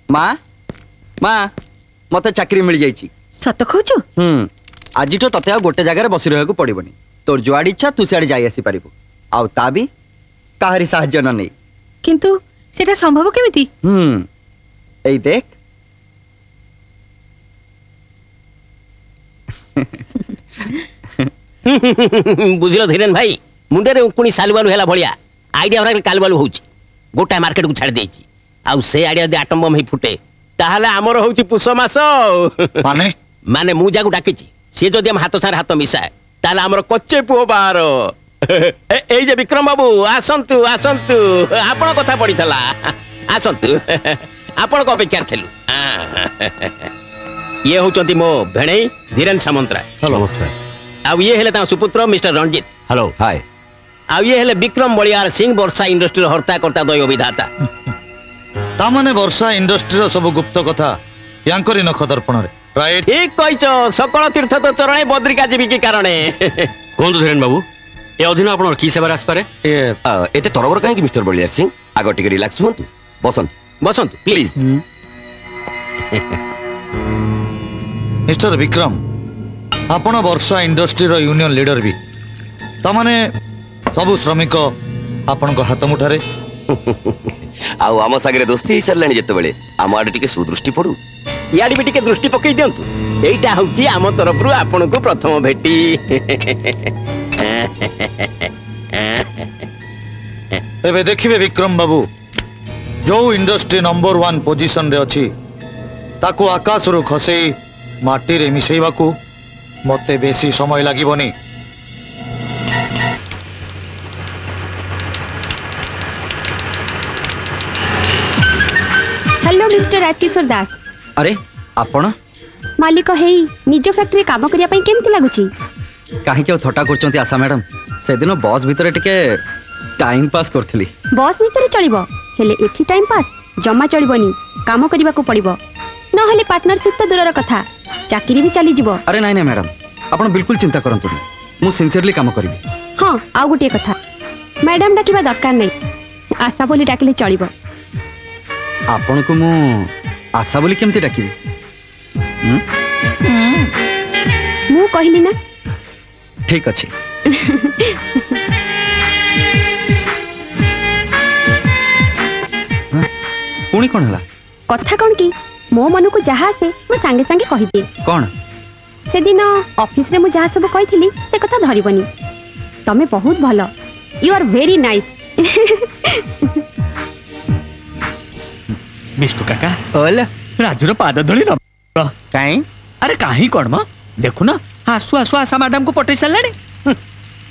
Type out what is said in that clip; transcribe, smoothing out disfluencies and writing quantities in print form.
माँ माँ मत चाकरी मिल जाइए। सत कहूचु? आज तो तते गोटे जगार बसी रहा पड़ोनी। तोर जुआड़ इच्छा तू सियाड़े जाई आसी पारिबु। आउ ता भी काहरी साहाय्य न नहीं। किंतु सेटा संभव केमिति? एई देख बुझिल धीरेन भाई मुंडे रे उकुणी सालुबालु हेला भलिया आइडिया हमरा कालबालु होउची। गोटा मार्केट को छाड़ देची। आउ से आइडिया दे आटम बम ही फुटे ताहले हमर होउची पुष मास। माने माने मु जागु डाकिची से जदि हम हाथ सार हाथ मिसाए ताहले हमर कच्चे पुओ बाहर। एई जे विक्रम बाबू आसंतु आसंतु आपण कथा पडितला आसंतु आपण को अपेक्षा थिलु। ये होचंती मो भेणई धीरेन सामंतरा। हेलो नमस्कार। आउ ये हेले ता सुपुत्र मिस्टर रंजीत। Hello hi. आउ ये हेले विक्रम बलियार सिंह वर्षा इंडस्ट्री हर्ता करता दैव विधाता। ता माने वर्षा इंडस्ट्री सब गुप्त कथा यांकरी नख दर्पण रे राइट। ठीक कहिछ सकल तीर्थ तो चरणे बद्रिका जीवी के कारणे। कोन धीरेन बाबू ए अधीन आपण की सेवा आस पारे? एते तरबर काहे कि मिस्टर बलियार सिंह आगो टिके रिलैक्स हुंतु। बसंत बसंत प्लीज। मिस्टर विक्रम आपण वर्षा इंडस्ट्री रो यूनियन लीडर भी ता माने सब श्रमिक आपण को हाथ मुठारे आउ आम सागरे दोस्ती सरलाणी जते बेले आम आडे टिके सुदृष्टि पडू। याडी भी टिके दृष्टि पकई दियंतु। एइटा होउची आम तरफ रु आपण को प्रथम भेटी। एबे देखिबे विक्रम बाबू जो इंडस्ट्री नंबर 1 पोजीशन रे अछि ताको आकाश रु खसेई माटी रे मिसेइबा को मते बेसी समय लागिबोनी। हेलो मिस्टर राजकिशोर दास। अरे आपण मालिक हेई निज फैक्ट्री काम करिया पई केमति लागुची? काहे के थटा करचंती आशा मैडम से दिन बॉस भीतर टिके टाइम पास करथली। बॉस भीतर चलिबो हेले एठी टाइम पास जमा चलिबोनी। काम करिबा को पड़िबो न हेले पार्टनरशिप तो दूरर कथा चाकरी भी चली जिवो। अरे नहीं नहीं मैडम आपण बिल्कुल चिंता करंतु मु सिंसियरली काम करिवि। हां आ गुटे कथा मैडम डाकिबा दरकार नै आशा बोली डाकिले चलिबो। आपण को मु आशा बोली केमति डाकिबि? मु कहली ना। ठीक अछि। पुणी कौन हला? कथा कौन की मो मन को जहा से मु संगे संगे कहि दिए। कौन? से दिन ऑफिस रे मु जहा सब कहिथिली से कथा धरिबनी। तमे बहुत भलो। You are very nice. मिस्टू काका ओले राजूर पाद धड़ी न काई? अरे काहे कोन म देखु ना आसु आसु आशा मैडम को पटै चललानी।